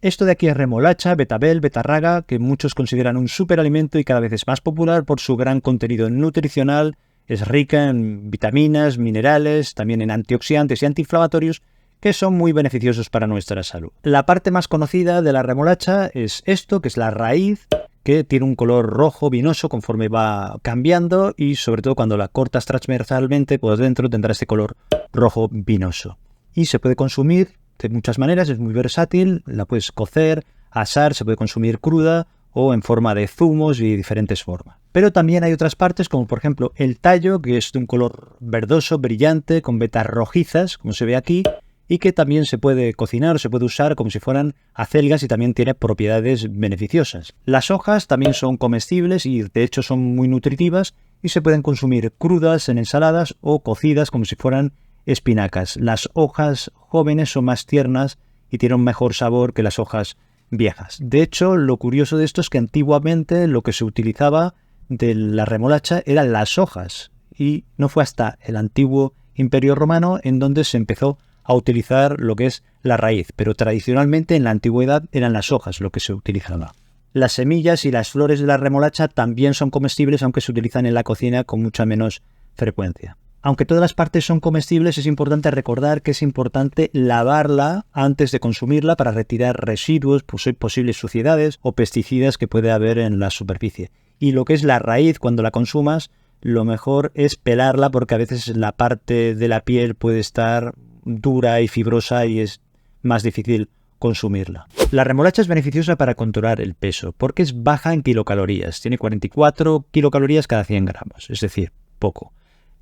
Esto de aquí es remolacha, betabel, betarraga, que muchos consideran un superalimento y cada vez es más popular por su gran contenido nutricional. Es rica en vitaminas, minerales, también en antioxidantes y antiinflamatorios que son muy beneficiosos para nuestra salud. La parte más conocida de la remolacha es esto, que es la raíz, que tiene un color rojo vinoso conforme va cambiando y sobre todo cuando la cortas transversalmente, pues dentro tendrá este color rojo vinoso. Y se puede consumir de muchas maneras, es muy versátil, la puedes cocer, asar, se puede consumir cruda o en forma de zumos y diferentes formas. Pero también hay otras partes como por ejemplo el tallo, que es de un color verdoso, brillante, con vetas rojizas, como se ve aquí, y que también se puede cocinar o se puede usar como si fueran acelgas y también tiene propiedades beneficiosas. Las hojas también son comestibles y de hecho son muy nutritivas y se pueden consumir crudas en ensaladas o cocidas como si fueran espinacas. Las hojas jóvenes son más tiernas y tienen un mejor sabor que las hojas viejas. De hecho, lo curioso de esto es que antiguamente lo que se utilizaba de la remolacha eran las hojas y no fue hasta el antiguo Imperio Romano en donde se empezó a utilizar lo que es la raíz, pero tradicionalmente en la antigüedad eran las hojas lo que se utilizaba. Las semillas y las flores de la remolacha también son comestibles, aunque se utilizan en la cocina con mucha menos frecuencia. Aunque todas las partes son comestibles, es importante recordar que es importante lavarla antes de consumirla para retirar residuos, posibles suciedades o pesticidas que puede haber en la superficie. Y lo que es la raíz, cuando la consumas, lo mejor es pelarla porque a veces la parte de la piel puede estar dura y fibrosa y es más difícil consumirla. La remolacha es beneficiosa para controlar el peso porque es baja en kilocalorías. Tiene 44 kilocalorías cada 100 gramos, es decir, poco.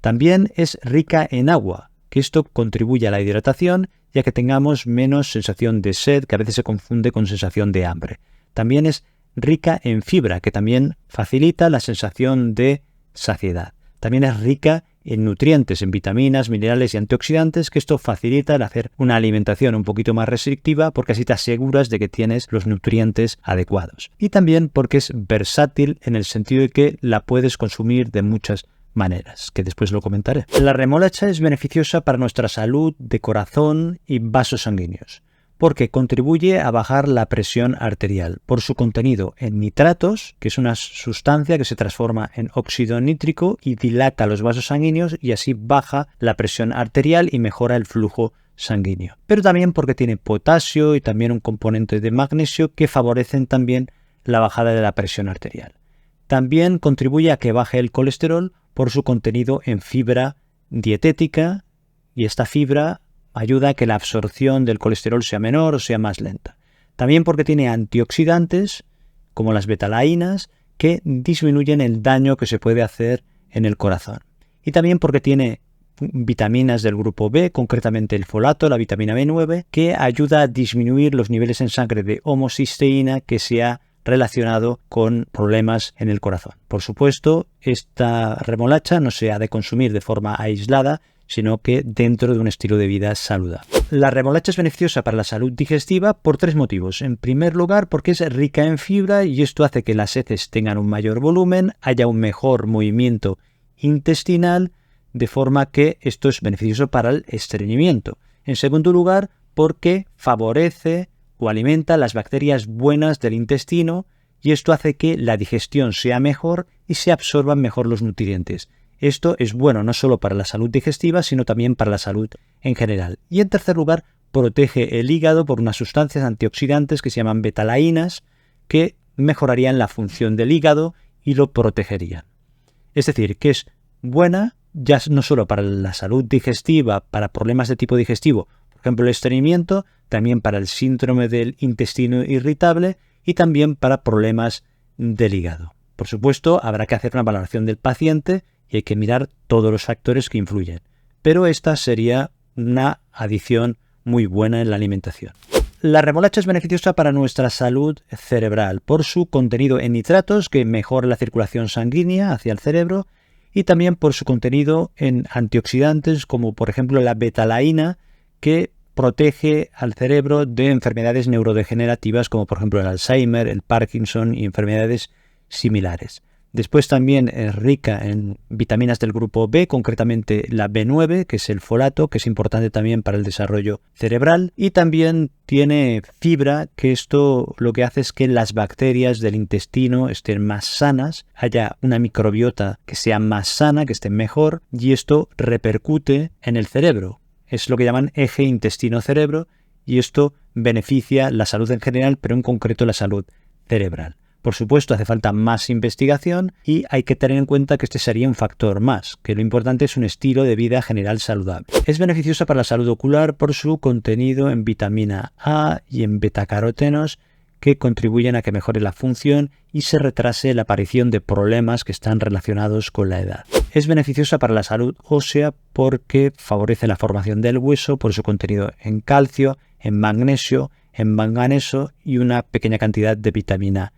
También es rica en agua, que esto contribuye a la hidratación ya que tengamos menos sensación de sed, que a veces se confunde con sensación de hambre. También es rica en fibra, que también facilita la sensación de saciedad. También es rica en nutrientes, en vitaminas, minerales y antioxidantes, que esto facilita el hacer una alimentación un poquito más restrictiva porque así te aseguras de que tienes los nutrientes adecuados. Y también porque es versátil en el sentido de que la puedes consumir de muchas maneras, que después lo comentaré. La remolacha es beneficiosa para nuestra salud de corazón y vasos sanguíneos, porque contribuye a bajar la presión arterial por su contenido en nitratos, que es una sustancia que se transforma en óxido nítrico y dilata los vasos sanguíneos y así baja la presión arterial y mejora el flujo sanguíneo. Pero también porque tiene potasio y también un componente de magnesio que favorecen también la bajada de la presión arterial. También contribuye a que baje el colesterol por su contenido en fibra dietética y esta fibra ayuda a que la absorción del colesterol sea menor o sea más lenta. También porque tiene antioxidantes, como las betalainas, que disminuyen el daño que se puede hacer en el corazón. Y también porque tiene vitaminas del grupo B, concretamente el folato, la vitamina B9, que ayuda a disminuir los niveles en sangre de homocisteína que se ha relacionado con problemas en el corazón. Por supuesto, esta remolacha no se ha de consumir de forma aislada, sino que dentro de un estilo de vida saludable. La remolacha es beneficiosa para la salud digestiva por tres motivos. En primer lugar, porque es rica en fibra y esto hace que las heces tengan un mayor volumen, haya un mejor movimiento intestinal, de forma que esto es beneficioso para el estreñimiento. En segundo lugar, porque favorece o alimenta las bacterias buenas del intestino y esto hace que la digestión sea mejor y se absorban mejor los nutrientes. Esto es bueno no solo para la salud digestiva, sino también para la salud en general. Y en tercer lugar, protege el hígado por unas sustancias antioxidantes que se llaman betalainas, que mejorarían la función del hígado y lo protegerían. Es decir, que es buena ya no solo para la salud digestiva, para problemas de tipo digestivo, por ejemplo el estreñimiento, también para el síndrome del intestino irritable y también para problemas del hígado. Por supuesto, habrá que hacer una valoración del paciente y hay que mirar todos los factores que influyen. Pero esta sería una adición muy buena en la alimentación. La remolacha es beneficiosa para nuestra salud cerebral por su contenido en nitratos que mejora la circulación sanguínea hacia el cerebro y también por su contenido en antioxidantes como por ejemplo la betalaína que protege al cerebro de enfermedades neurodegenerativas como por ejemplo el Alzheimer, el Parkinson y enfermedades similares. Después también es rica en vitaminas del grupo B, concretamente la B9, que es el folato, que es importante también para el desarrollo cerebral. Y también tiene fibra, que esto lo que hace es que las bacterias del intestino estén más sanas, haya una microbiota que sea más sana, que esté mejor, y esto repercute en el cerebro. Es lo que llaman eje intestino-cerebro, y esto beneficia la salud en general, pero en concreto la salud cerebral. Por supuesto, hace falta más investigación y hay que tener en cuenta que este sería un factor más, que lo importante es un estilo de vida general saludable. Es beneficiosa para la salud ocular por su contenido en vitamina A y en betacarotenos, que contribuyen a que mejore la función y se retrase la aparición de problemas que están relacionados con la edad. Es beneficiosa para la salud ósea porque favorece la formación del hueso por su contenido en calcio, en magnesio, en manganeso y una pequeña cantidad de vitamina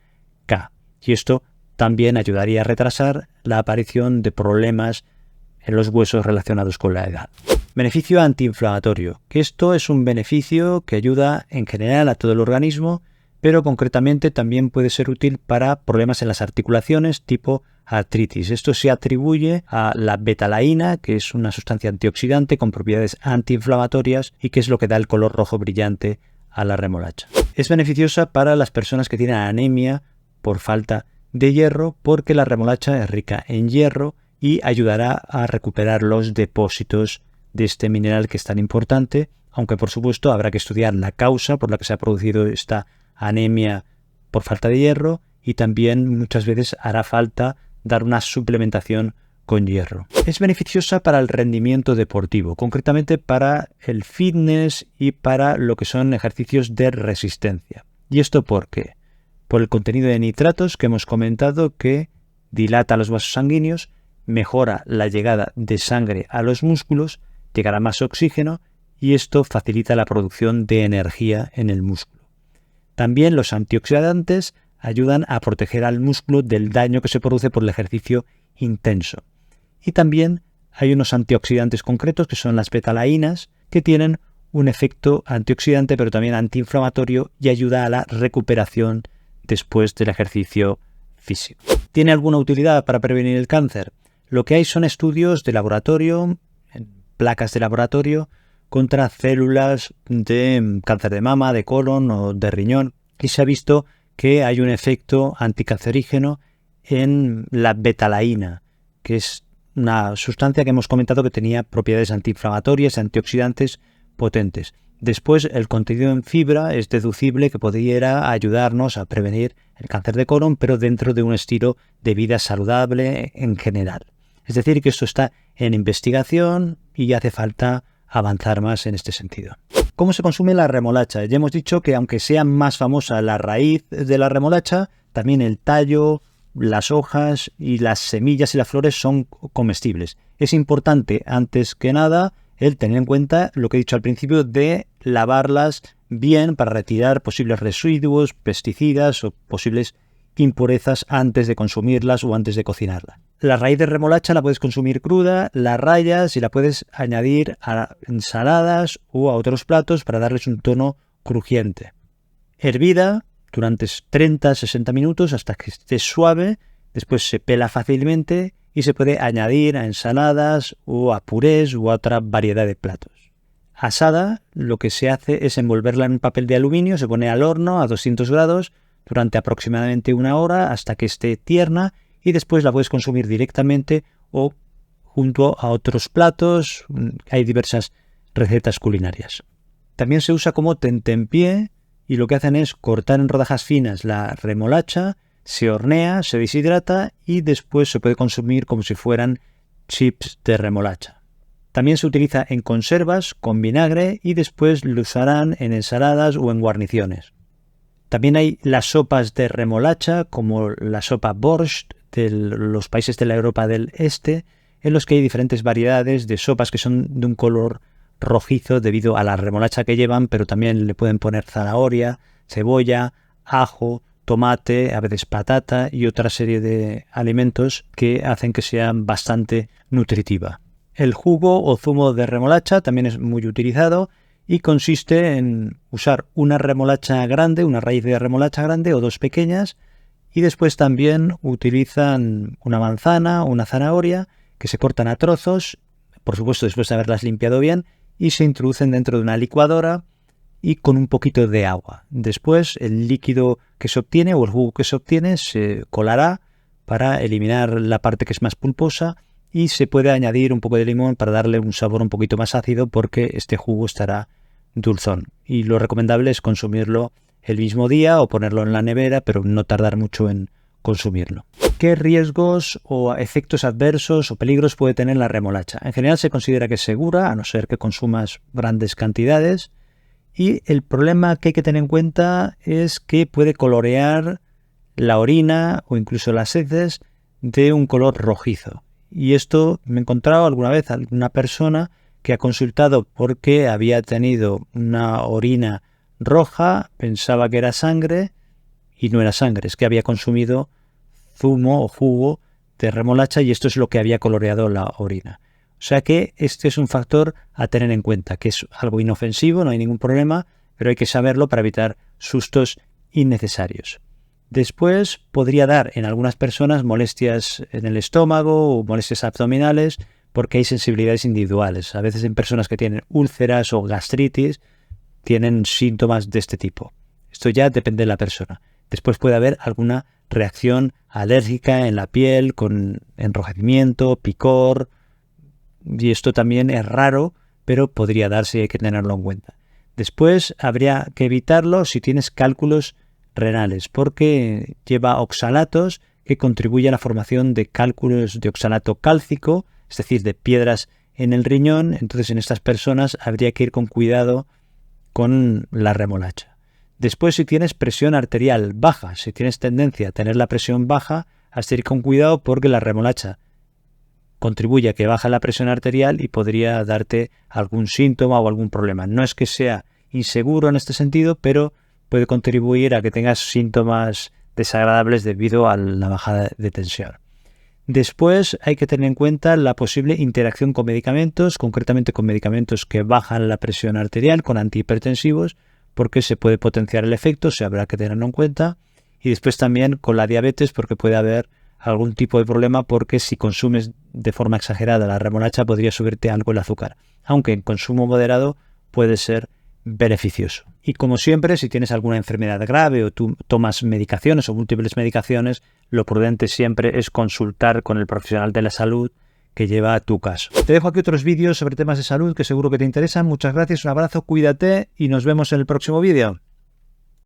K. Y esto también ayudaría a retrasar la aparición de problemas en los huesos relacionados con la edad. Beneficio antiinflamatorio, que esto es un beneficio que ayuda en general a todo el organismo, pero concretamente también puede ser útil para problemas en las articulaciones tipo artritis. Esto se atribuye a la betalaína, que es una sustancia antioxidante con propiedades antiinflamatorias y que es lo que da el color rojo brillante a la remolacha. Es beneficiosa para las personas que tienen anemia por falta de hierro, porque la remolacha es rica en hierro y ayudará a recuperar los depósitos de este mineral que es tan importante, aunque por supuesto habrá que estudiar la causa por la que se ha producido esta anemia por falta de hierro y también muchas veces hará falta dar una suplementación con hierro. Es beneficiosa para el rendimiento deportivo, concretamente para el fitness y para lo que son ejercicios de resistencia. ¿Y esto por qué? Por el contenido de nitratos que hemos comentado, que dilata los vasos sanguíneos, mejora la llegada de sangre a los músculos, llegará más oxígeno y esto facilita la producción de energía en el músculo. También los antioxidantes ayudan a proteger al músculo del daño que se produce por el ejercicio intenso. Y también hay unos antioxidantes concretos que son las betalaínas, que tienen un efecto antioxidante pero también antiinflamatorio y ayuda a la recuperación después del ejercicio físico. ¿Tiene alguna utilidad para prevenir el cáncer? Lo que hay son estudios de laboratorio, placas de laboratorio, contra células de cáncer de mama, de colon o de riñón, y se ha visto que hay un efecto anticancerígeno en la betalaína, que es una sustancia que hemos comentado que tenía propiedades antiinflamatorias, antioxidantes potentes. Después, el contenido en fibra es deducible que pudiera ayudarnos a prevenir el cáncer de colon, pero dentro de un estilo de vida saludable en general. Es decir, que esto está en investigación y hace falta avanzar más en este sentido. ¿Cómo se consume la remolacha? Ya hemos dicho que aunque sea más famosa la raíz de la remolacha, también el tallo, las hojas y las semillas y las flores son comestibles. Es importante, antes que nada, el tener en cuenta lo que he dicho al principio de lavarlas bien para retirar posibles residuos, pesticidas o posibles impurezas antes de consumirlas o antes de cocinarlas. La raíz de remolacha la puedes consumir cruda, la rayas y la puedes añadir a ensaladas o a otros platos para darles un tono crujiente. Hervida durante 30-60 minutos hasta que esté suave, después se pela fácilmente y se puede añadir a ensaladas o a purés u a otra variedad de platos. Asada, lo que se hace es envolverla en un papel de aluminio, se pone al horno a 200 grados durante aproximadamente 1 hora hasta que esté tierna y después la puedes consumir directamente o junto a otros platos. Hay diversas recetas culinarias. También se usa como tentempié y lo que hacen es cortar en rodajas finas la remolacha, se hornea, se deshidrata y después se puede consumir como si fueran chips de remolacha. También se utiliza en conservas con vinagre y después lo usarán en ensaladas o en guarniciones. También hay las sopas de remolacha, como la sopa borscht de los países de la Europa del Este, en los que hay diferentes variedades de sopas que son de un color rojizo debido a la remolacha que llevan, pero también le pueden poner zanahoria, cebolla, ajo, tomate, a veces patata y otra serie de alimentos que hacen que sean bastante nutritiva. El jugo o zumo de remolacha también es muy utilizado y consiste en usar una remolacha grande, una raíz de remolacha grande o dos pequeñas Y después también utilizan una manzana o una zanahoria que se cortan a trozos, por supuesto después de haberlas limpiado bien, y se introducen dentro de una licuadora y con un poquito de agua. Después el líquido que se obtiene o el jugo que se obtiene se colará para eliminar la parte que es más pulposa y se puede añadir un poco de limón para darle un sabor un poquito más ácido porque este jugo estará dulzón. Y lo recomendable es consumirlo el mismo día o ponerlo en la nevera, pero no tardar mucho en consumirlo. ¿Qué riesgos o efectos adversos o peligros puede tener la remolacha? En general se considera que es segura, a no ser que consumas grandes cantidades. Y el problema que hay que tener en cuenta es que puede colorear la orina o incluso las heces de un color rojizo. Y esto me he encontrado alguna vez a una persona que ha consultado porque había tenido una orina roja, pensaba que era sangre y no era sangre, es que había consumido zumo o jugo de remolacha y esto es lo que había coloreado la orina. O sea que este es un factor a tener en cuenta, que es algo inofensivo, no hay ningún problema, pero hay que saberlo para evitar sustos innecesarios. Después podría dar en algunas personas molestias en el estómago o molestias abdominales porque hay sensibilidades individuales. A veces en personas que tienen úlceras o gastritis tienen síntomas de este tipo. Esto ya depende de la persona. Después puede haber alguna reacción alérgica en la piel con enrojecimiento, picor, y esto también es raro, pero podría darse y hay que tenerlo en cuenta. Después habría que evitarlo si tienes cálculos renales, porque lleva oxalatos que contribuyen a la formación de cálculos de oxalato cálcico, es decir, de piedras en el riñón. Entonces en estas personas habría que ir con cuidado con la remolacha. Después, si tienes presión arterial baja, si tienes tendencia a tener la presión baja, has de ir con cuidado porque la remolacha contribuye a que baje la presión arterial y podría darte algún síntoma o algún problema. No es que sea inseguro en este sentido, pero puede contribuir a que tengas síntomas desagradables debido a la bajada de tensión. Después hay que tener en cuenta la posible interacción con medicamentos, concretamente con medicamentos que bajan la presión arterial, con antihipertensivos, porque se puede potenciar el efecto, se habrá que tenerlo en cuenta. Y después también con la diabetes, porque puede haber algún tipo de problema, porque si consumes de forma exagerada la remolacha podría subirte algo el azúcar, aunque en consumo moderado puede ser beneficioso. Y como siempre, si tienes alguna enfermedad grave o tú tomas medicaciones o múltiples medicaciones, lo prudente siempre es consultar con el profesional de la salud que lleva tu caso. Te dejo aquí otros vídeos sobre temas de salud que seguro que te interesan. Muchas gracias, un abrazo, cuídate y nos vemos en el próximo vídeo.